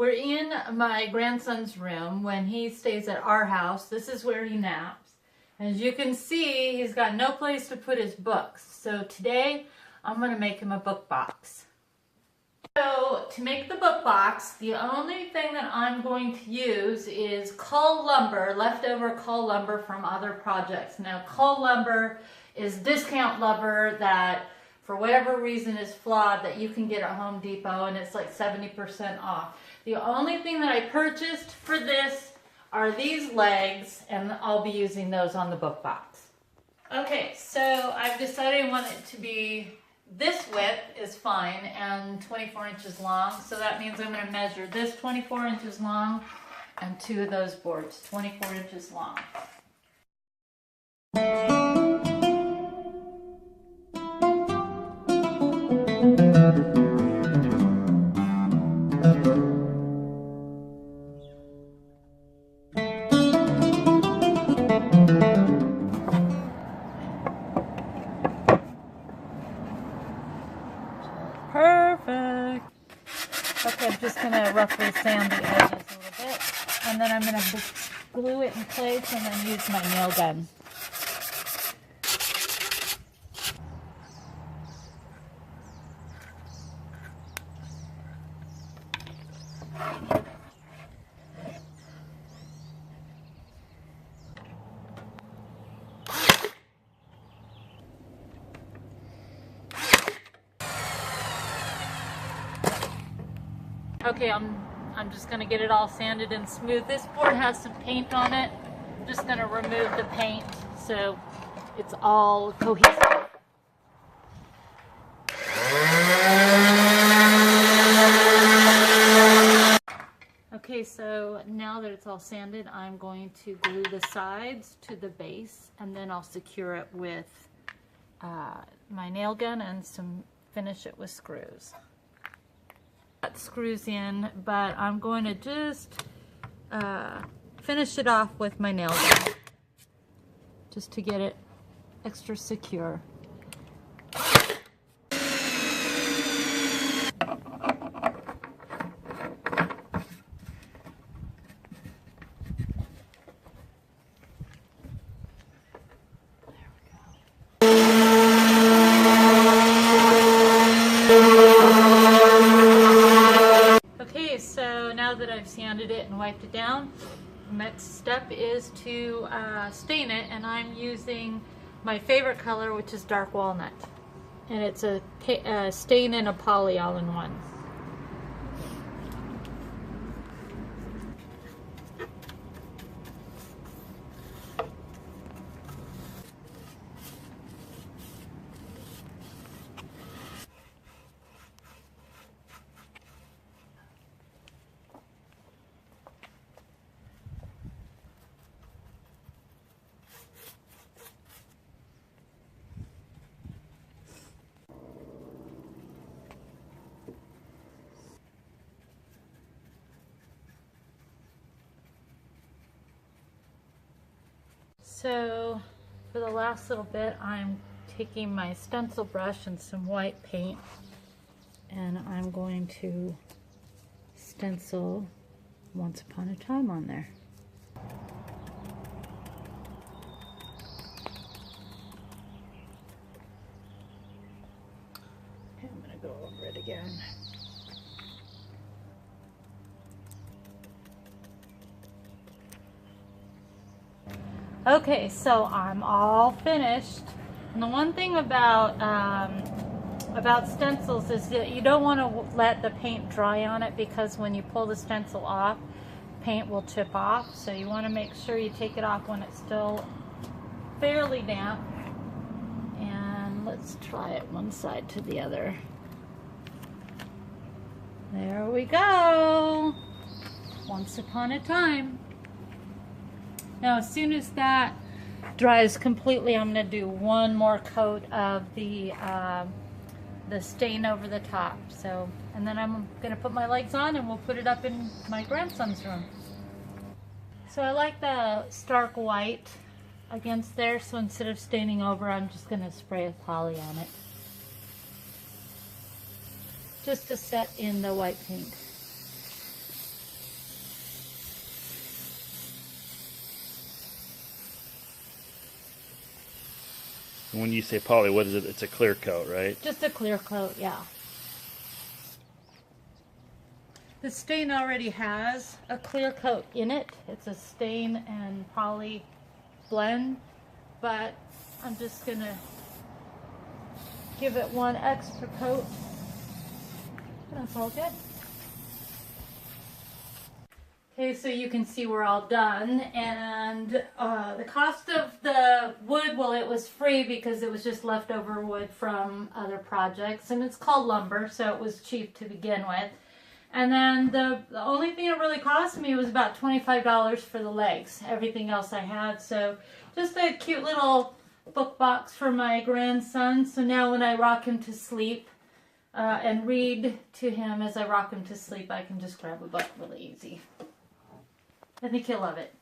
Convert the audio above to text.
we're in my grandson's room when he stays at our house. This is where he naps. As you can see, he's got no place to put his books. So today, I'm going to make him a book box. So to make the book box, the only thing that I'm going to use is cull lumber, leftover cull lumber from other projects. Now, cull lumber is discount lumber that, for whatever reason, is flawed that you can get at Home Depot, and it's like 70% off. The only thing that I purchased for this are these legs, and I'll be using those on the book box. Okay, so I've decided I want it to be, this width is fine, and 24 inches long, so that means I'm going to measure this 24 inches long and two of those boards, 24 inches long. Perfect. Okay, I'm just going to roughly sand the edges a little bit, and then I'm going to glue it in place and then use my nail gun. Okay, I'm just going to get it all sanded and smooth. This board has some paint on it. I'm just going to remove the paint so it's all cohesive. Okay, so now that it's all sanded, I'm going to glue the sides to the base, and then I'll secure it with my nail gun and finish it with screws. That screws in, but I'm going to just finish it off with my nail gun just to get it extra secure. Now that I've sanded it and wiped it down, the next step is to stain it, and I'm using my favorite color, which is dark walnut, and it's a stain and a poly all-in-one. So for the last little bit, I'm taking my stencil brush and some white paint, and I'm going to stencil Once Upon a Time on there. Okay, I'm going to go over it again. Okay, so I'm all finished. And the one thing about stencils is that you don't want to let the paint dry on it, because when you pull the stencil off, paint will chip off. So you want to make sure you take it off when it's still fairly damp. And let's try it one side to the other. There we go. Once Upon a Time. Now, as soon as that dries completely, I'm going to do one more coat of the stain over the top. So, and then I'm going to put my legs on, and we'll put it up in my grandson's room. So I like the stark white against there, so instead of staining over, I'm just going to spray a poly on it, just to set in the white paint. And when you say poly, what is it? It's a clear coat, right? Just a clear coat, yeah. The stain already has a clear coat in it. It's a stain and poly blend, but I'm just gonna give it one extra coat. That's all good. Okay, so you can see we're all done, and the cost of the wood, well, it was free because it was just leftover wood from other projects, and it's called lumber, so it was cheap to begin with. And then the only thing it really cost me was about $25 for the legs. Everything else I had, so just a cute little book box for my grandson. So now when I rock him to sleep and read to him as I rock him to sleep, I can just grab a book really easy. I think he'll love it.